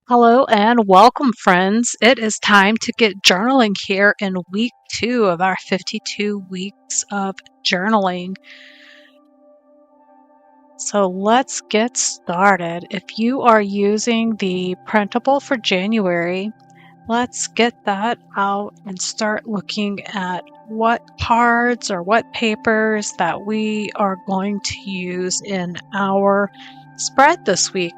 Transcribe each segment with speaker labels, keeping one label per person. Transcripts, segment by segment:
Speaker 1: Hello and welcome, friends. It is time to get journaling here in week 2 of our 52 weeks of journaling. So let's get started. If you are using the printable for January, let's get that out and start looking at what cards or what papers that we are going to use in our spread this week.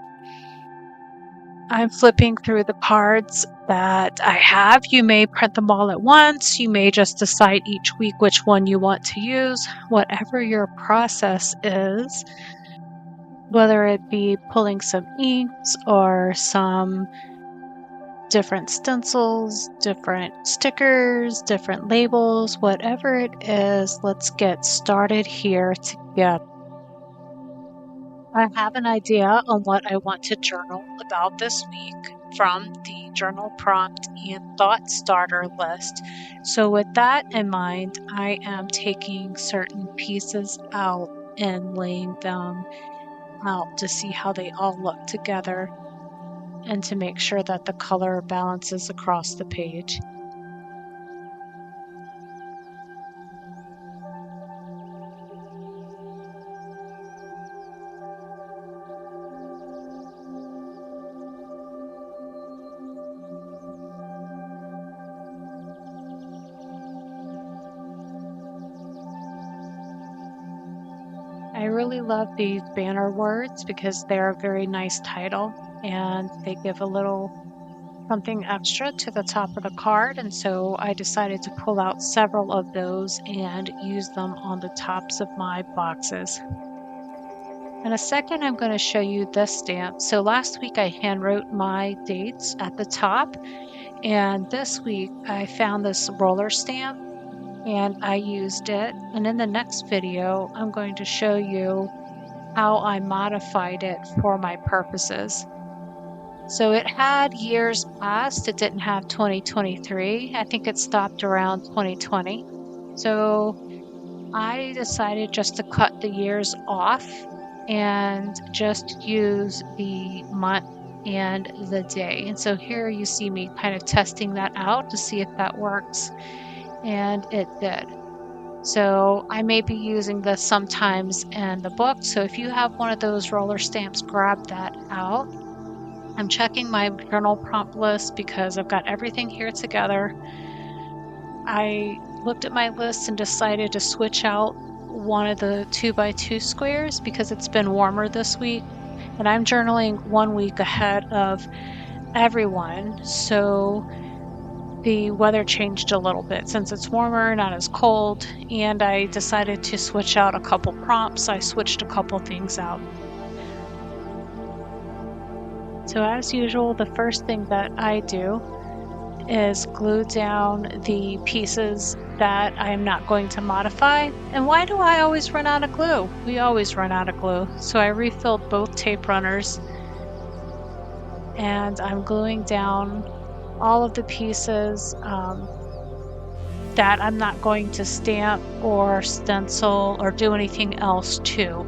Speaker 1: I'm flipping through the cards that I have. You may print them all at once. You may just decide each week which one you want to use. Whatever your process is, whether it be pulling some inks or some different stencils, different stickers, different labels, whatever it is, let's get started here together. I have an idea on what I want to journal about this week from the journal prompt and thought starter list. So with that in mind, I am taking certain pieces out and laying them out to see how they all look together and to make sure that the color balances across the page. I really love these banner words because they're a very nice title and they give a little something extra to the top of the card, and so I decided to pull out several of those and use them on the tops of my boxes. In a second, I'm going to show you this stamp. So last week I hand wrote my dates at the top, and this week I found this roller stamp and I used it, and in the next video I'm going to show you how I modified it for my purposes. So it had years past, it didn't have 2023. I think it stopped around 2020. So I decided just to cut the years off and just use the month and the day. And so here you see me kind of testing that out to see if that works. And it did. So I may be using this sometimes in the book. So if you have one of those roller stamps, grab that out. I'm checking my journal prompt list because I've got everything here together. I looked at my list and decided to switch out one of the 2x2 squares because it's been warmer this week, and I'm journaling 1 week ahead of everyone. So the weather changed a little bit since it's warmer, not as cold, and I decided to switch out a couple prompts. I switched a couple things out. So as usual, the first thing that I do is glue down the pieces that I am not going to modify. And why do I always run out of glue? We always run out of glue. So I refilled both tape runners and I'm gluing down all of the pieces that I'm not going to stamp or stencil or do anything else to.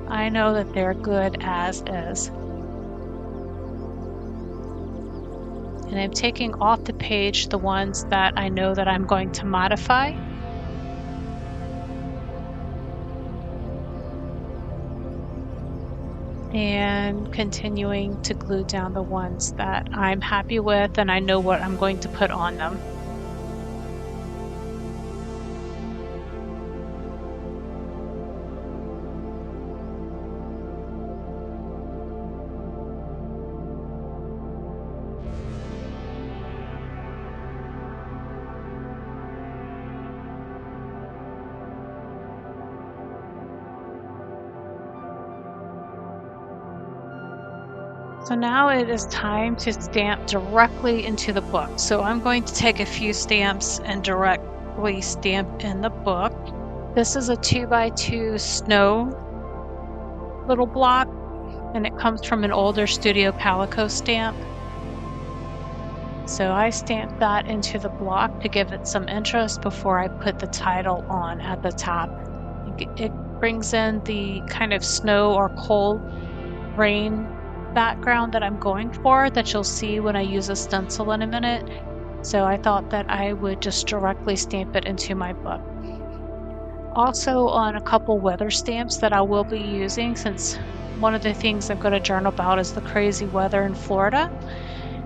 Speaker 1: I know that they're good as is. And I'm taking off the page the ones that I know that I'm going to modify. And continuing to glue down the ones that I'm happy with and I know what I'm going to put on them. So now it is time to stamp directly into the book. So I'm going to take a few stamps and directly stamp in the book. This is a 2x2 snow little block, and it comes from an older Studio Calico stamp. So I stamped that into the block to give it some interest before I put the title on at the top. It brings in the kind of snow or cold rain background that I'm going for that you'll see when I use a stencil in a minute. So I thought that I would just directly stamp it into my book. Also on a couple weather stamps that I will be using, since one of the things I'm going to journal about is the crazy weather in Florida.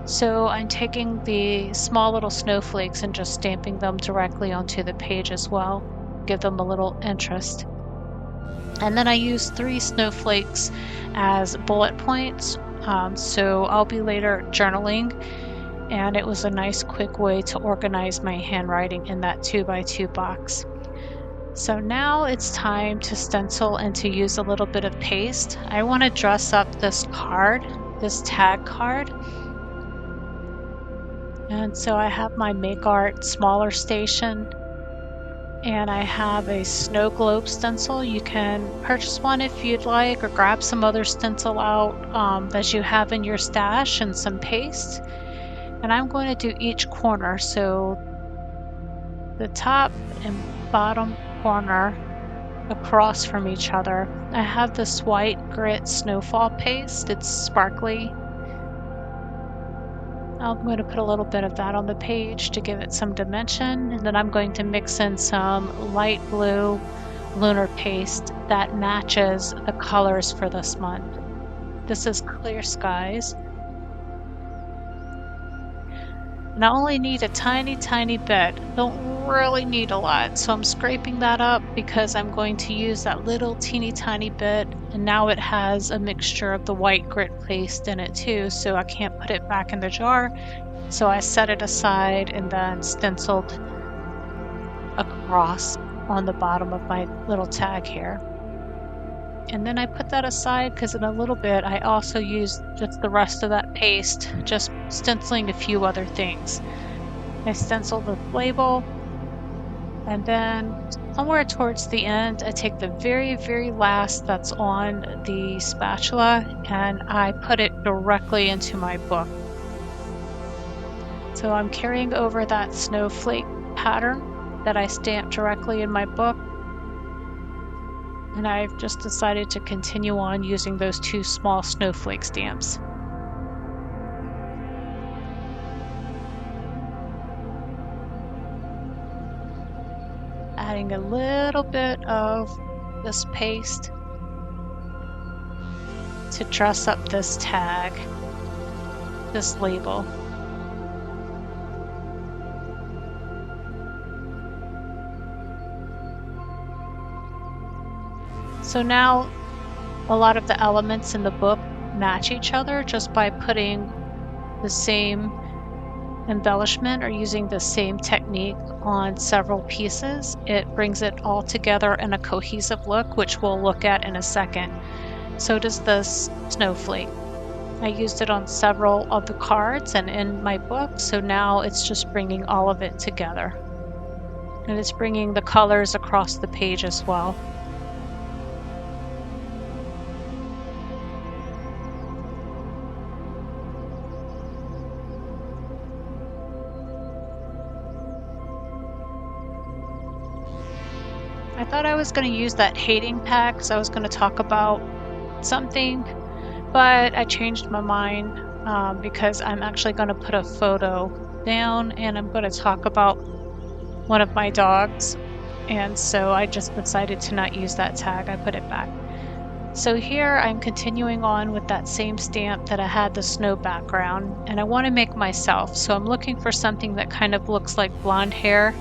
Speaker 1: So I'm taking the small little snowflakes and just stamping them directly onto the page as well. Give them a little interest. And then I use 3 snowflakes as bullet points. So I'll be later journaling, and it was a nice quick way to organize my handwriting in that 2x2 box. So now it's time to stencil and to use a little bit of paste. I want to dress up this card, this tag card. And so I have my Make Art smaller station, and I have a snow globe stencil. You can purchase one if you'd like, or grab some other stencil out that you have in your stash, and some paste. And I'm going to do each corner, so the top and bottom corner across from each other. I have this white grit snowfall paste. It's sparkly. I'm going to put a little bit of that on the page to give it some dimension, and then I'm going to mix in some light blue lunar paste that matches the colors for this month. This is Clear Skies. And I only need a tiny bit. Don't really need a lot. So I'm scraping that up because I'm going to use that little teeny tiny bit. And now it has a mixture of the white grit paste in it too, so I can't put it back in the jar. So I set it aside and then stenciled across on the bottom of my little tag here. And then I put that aside because in a little bit I also used just the rest of that paste, just stenciling a few other things. I stenciled the label, and then somewhere towards the end I take the very last that's on the spatula and I put it directly into my book. So I'm carrying over that snowflake pattern that I stamped directly in my book. And I've just decided to continue on using those 2 small snowflake stamps. Adding a little bit of this paste to dress up this tag, this label. So now a lot of the elements in the book match each other just by putting the same embellishment or using the same technique on several pieces. It brings it all together in a cohesive look, which we'll look at in a second. So does this snowflake. I used it on several of the cards and in my book, so now it's just bringing all of it together. And it's bringing the colors across the page as well. I thought I was going to use that hating pack because I was going to talk about something, but I changed my mind because I'm actually going to put a photo down and I'm going to talk about one of my dogs, and so I just decided to not use that tag. I put it back. So here I'm continuing on with that same stamp that I had the snow background, and I want to make myself, so I'm looking for something that kind of looks like blonde hair.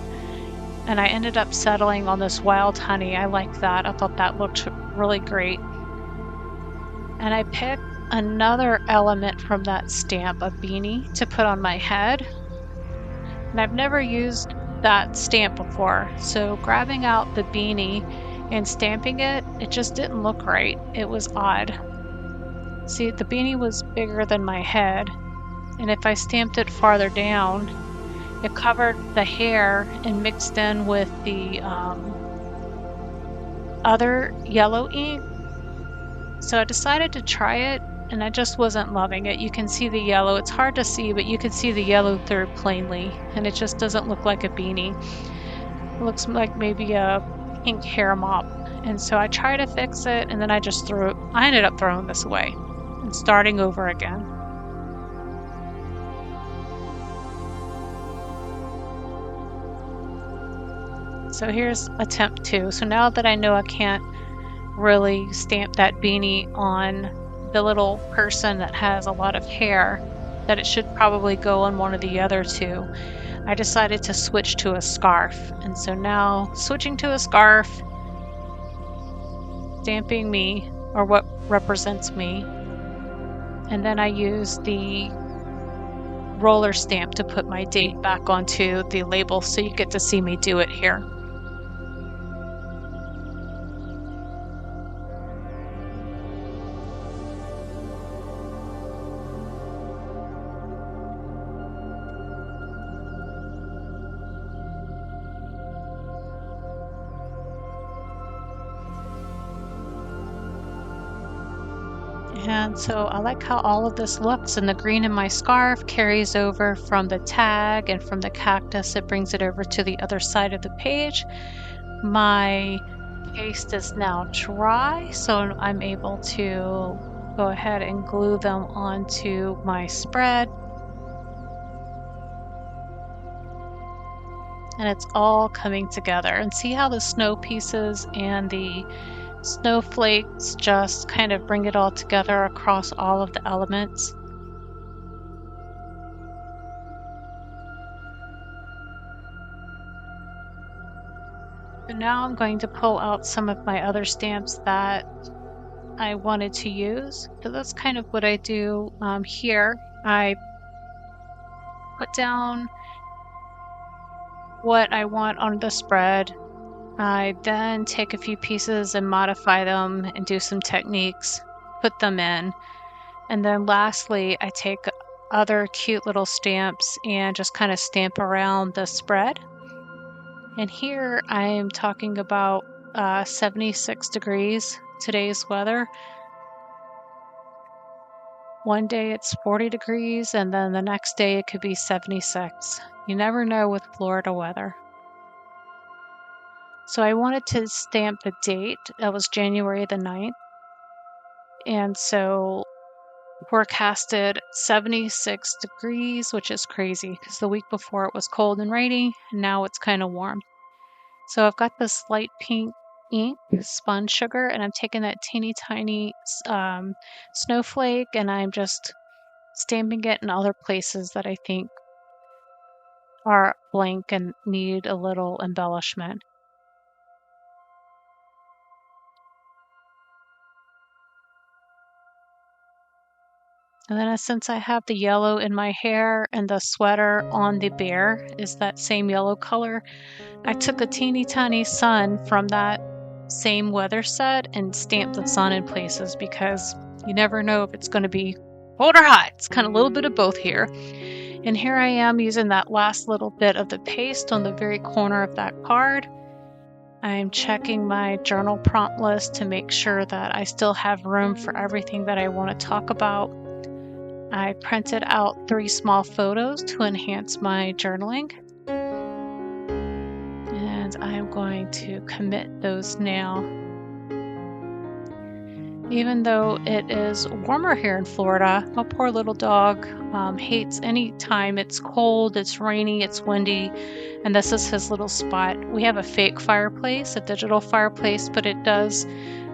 Speaker 1: And I ended up settling on this wild honey. I like that. I thought that looked really great. And I picked another element from that stamp, a beanie, to put on my head. And I've never used that stamp before. So grabbing out the beanie and stamping it, it just didn't look right. It was odd. See, the beanie was bigger than my head. And if I stamped it farther down, it covered the hair and mixed in with the other yellow ink. So I decided to try it, and I just wasn't loving it. You can see the yellow. It's hard to see, but you can see the yellow through plainly, and it just doesn't look like a beanie. It looks like maybe a pink hair mop. And so I tried to fix it, and then I ended up throwing this away. and starting over again. So here's attempt 2. So now that I know I can't really stamp that beanie on the little person that has a lot of hair, that it should probably go on one of the other two, I decided to switch to a scarf. And so now switching to a scarf, stamping me, or what represents me, and then I use the roller stamp to put my date back onto the label, so you get to see me do it here. And so I like how all of this looks, and the green in my scarf carries over from the tag, and from the cactus it brings it over to the other side of the page. My paste is now dry, so I'm able to go ahead and glue them onto my spread. And it's all coming together. And see how the snow pieces and the snowflakes just kind of bring it all together across all of the elements. So now I'm going to pull out some of my other stamps that I wanted to use. So that's kind of what I do here. I put down what I want on the spread. I then take a few pieces and modify them and do some techniques, put them in. And then lastly, I take other cute little stamps and just kind of stamp around the spread. And here I am talking about 76 degrees, today's weather. One day it's 40 degrees, and then the next day it could be 76. You never know with Florida weather. So I wanted to stamp the date. That was January the 9th. And so forecasted 76 degrees, which is crazy because the week before it was cold and rainy, and now it's kind of warm. So I've got this light pink ink, spun sugar, and I'm taking that teeny tiny snowflake, and I'm just stamping it in other places that I think are blank and need a little embellishment. And then since I have the yellow in my hair and the sweater on the bear is that same yellow color, I took a teeny tiny sun from that same weather set and stamped the sun in places, because you never know if it's going to be cold or hot. It's kind of a little bit of both here. And here I am using that last little bit of the paste on the very corner of that card. I'm checking my journal prompt list to make sure that I still have room for everything that I want to talk about. I printed out 3 small photos to enhance my journaling. And I'm going to commit those now. Even though it is warmer here in Florida, my poor little dog hates any time it's cold, it's rainy, it's windy, and this is his little spot. We have a fake fireplace, a digital fireplace, but it does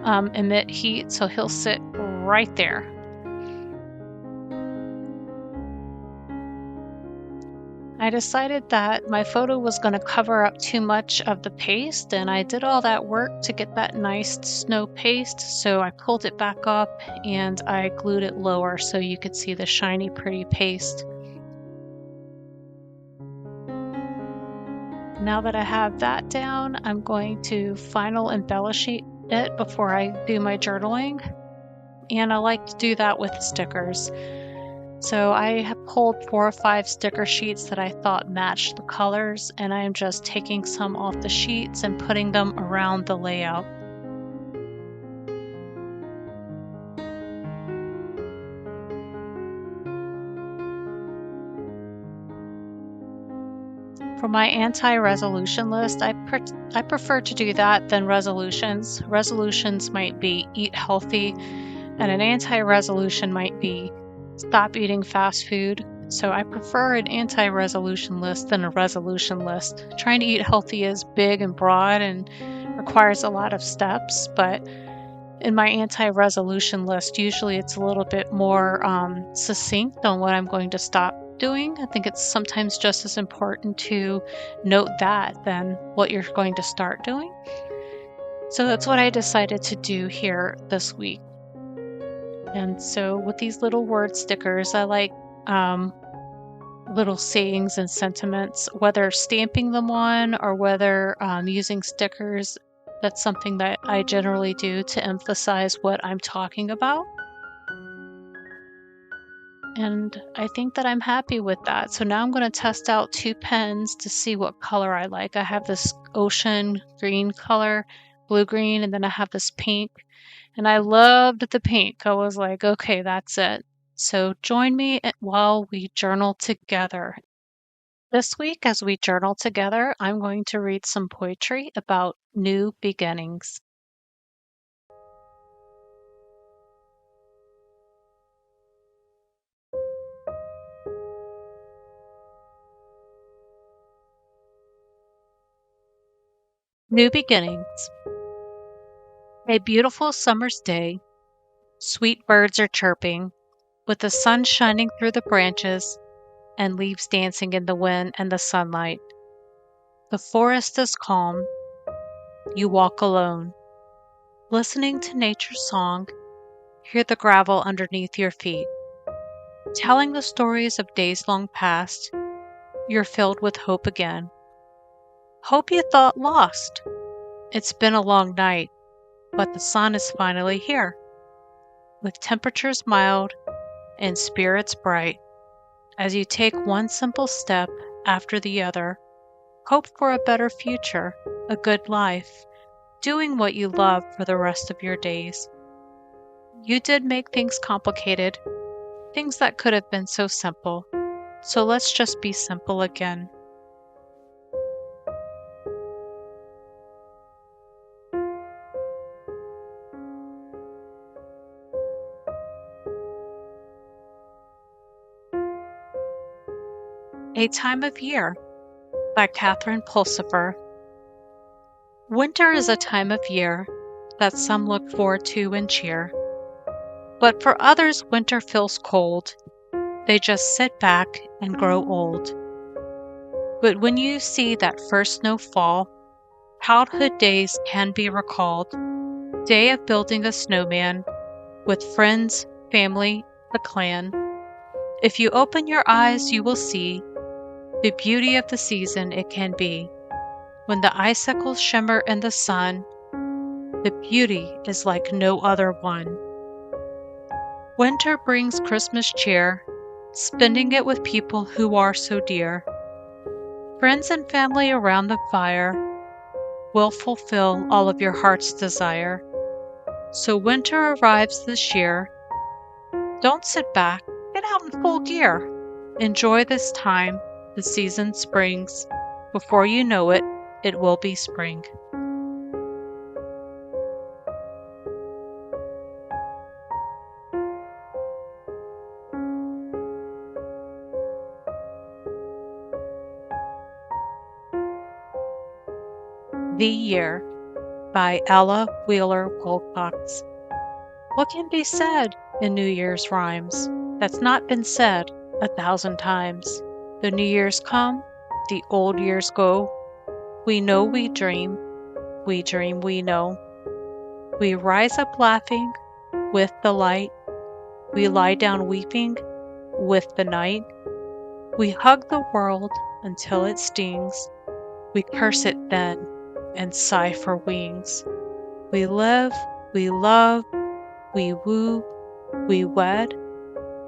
Speaker 1: emit heat, so he'll sit right there. I decided that my photo was going to cover up too much of the paste, and I did all that work to get that nice snow paste, so I pulled it back up and I glued it lower so you could see the shiny, pretty paste. Now that I have that down, I'm going to final embellish it before I do my journaling, and I like to do that with stickers. So I have pulled 4 or 5 sticker sheets that I thought matched the colors, and I am just taking some off the sheets and putting them around the layout. For my anti-resolution list, I prefer to do that than resolutions. Resolutions might be eat healthy, And an anti-resolution might be stop eating fast food. So I prefer an anti-resolution list than a resolution list. Trying to eat healthy is big and broad and requires a lot of steps, but in my anti-resolution list, usually it's a little bit more succinct on what I'm going to stop doing. I think it's sometimes just as important to note that than what you're going to start doing. So that's what I decided to do here this week. And so with these little word stickers, I like little sayings and sentiments, whether stamping them on or whether using stickers. That's something that I generally do to emphasize what I'm talking about. And I think that I'm happy with that. So now I'm going to test out 2 pens to see what color I like. I have this ocean green color, blue-green, and then I have this pink. And I loved the pink. I was like, okay, that's it. So join me while we journal together. This week, as we journal together, I'm going to read some poetry about new beginnings. New beginnings. A beautiful summer's day. Sweet birds are chirping, with the sun shining through the branches and leaves dancing in the wind and the sunlight. The forest is calm. You walk alone, listening to nature's song. Hear the gravel underneath your feet. Telling the stories of days long past, you're filled with hope again. Hope you thought lost. It's been a long night, but the sun is finally here. With temperatures mild and spirits bright, as you take one simple step after the other, hope for a better future, a good life, doing what you love for the rest of your days. You did make things complicated, things that could have been so simple, so let's just be simple again. A Time of Year by Catherine Pulsifer. Winter is a time of year that some look forward to and cheer. But for others, winter feels cold. They just sit back and grow old. But when you see that first snow fall, childhood days can be recalled. Day of building a snowman with friends, family, the clan. If you open your eyes, you will see the beauty of the season it can be. When the icicles shimmer in the sun, the beauty is like no other one. Winter brings Christmas cheer, spending it with people who are so dear. Friends and family around the fire will fulfill all of your heart's desire. So winter arrives this year. Don't sit back, get out in full gear. Enjoy this time. The season springs. Before you know it, it will be spring. The Year by Ella Wheeler Wilcox. What can be said in New Year's rhymes that's not been said 1,000 times? The New Year's come, the old years go. We know we dream we know. We rise up laughing with the light. We lie down weeping with the night. We hug the world until it stings. We curse it then and sigh for wings. We live, we love, we woo, we wed.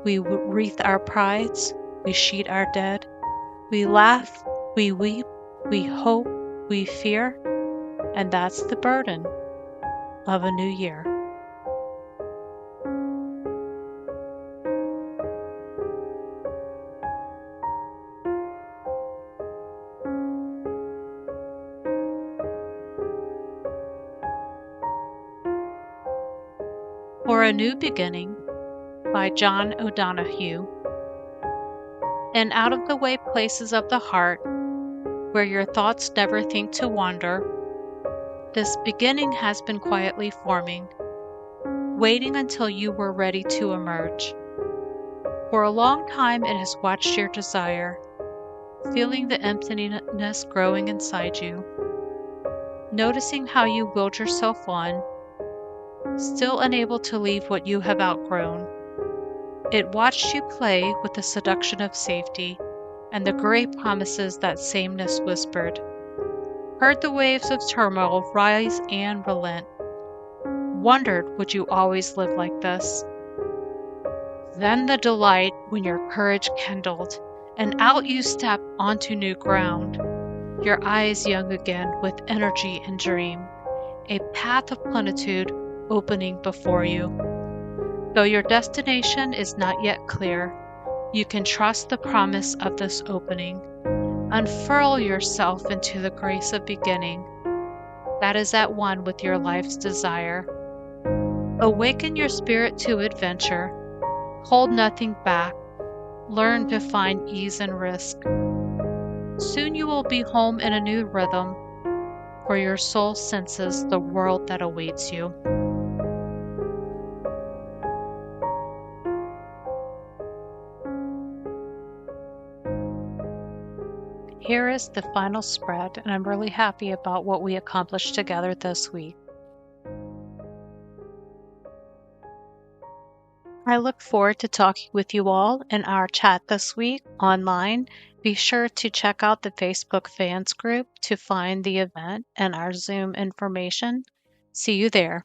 Speaker 1: We wreath our prides, we sheet our dead. We laugh, we weep, we hope, we fear, and that's the burden of a new year. For For a New Beginning by John O'Donohue. In out-of-the-way places of the heart, where your thoughts never think to wander, this beginning has been quietly forming, waiting until you were ready to emerge. For a long time it has watched your desire, feeling the emptiness growing inside you, noticing how you willed yourself on, still unable to leave what you have outgrown. It watched you play with the seduction of safety and the gray promises that sameness whispered, heard the waves of turmoil rise and relent, wondered would you always live like this. Then the delight when your courage kindled, and out you stepped onto new ground, your eyes young again with energy and dream, a path of plenitude opening before you. Though your destination is not yet clear, you can trust the promise of this opening. Unfurl yourself into the grace of beginning that is at one with your life's desire. Awaken your spirit to adventure. Hold nothing back. Learn to find ease and risk. Soon you will be home in a new rhythm, for your soul senses the world that awaits you. Here is the final spread, and I'm really happy about what we accomplished together this week. I look forward to talking with you all in our chat this week online. Be sure to check out the Facebook fans group to find the event and our Zoom information. See you there.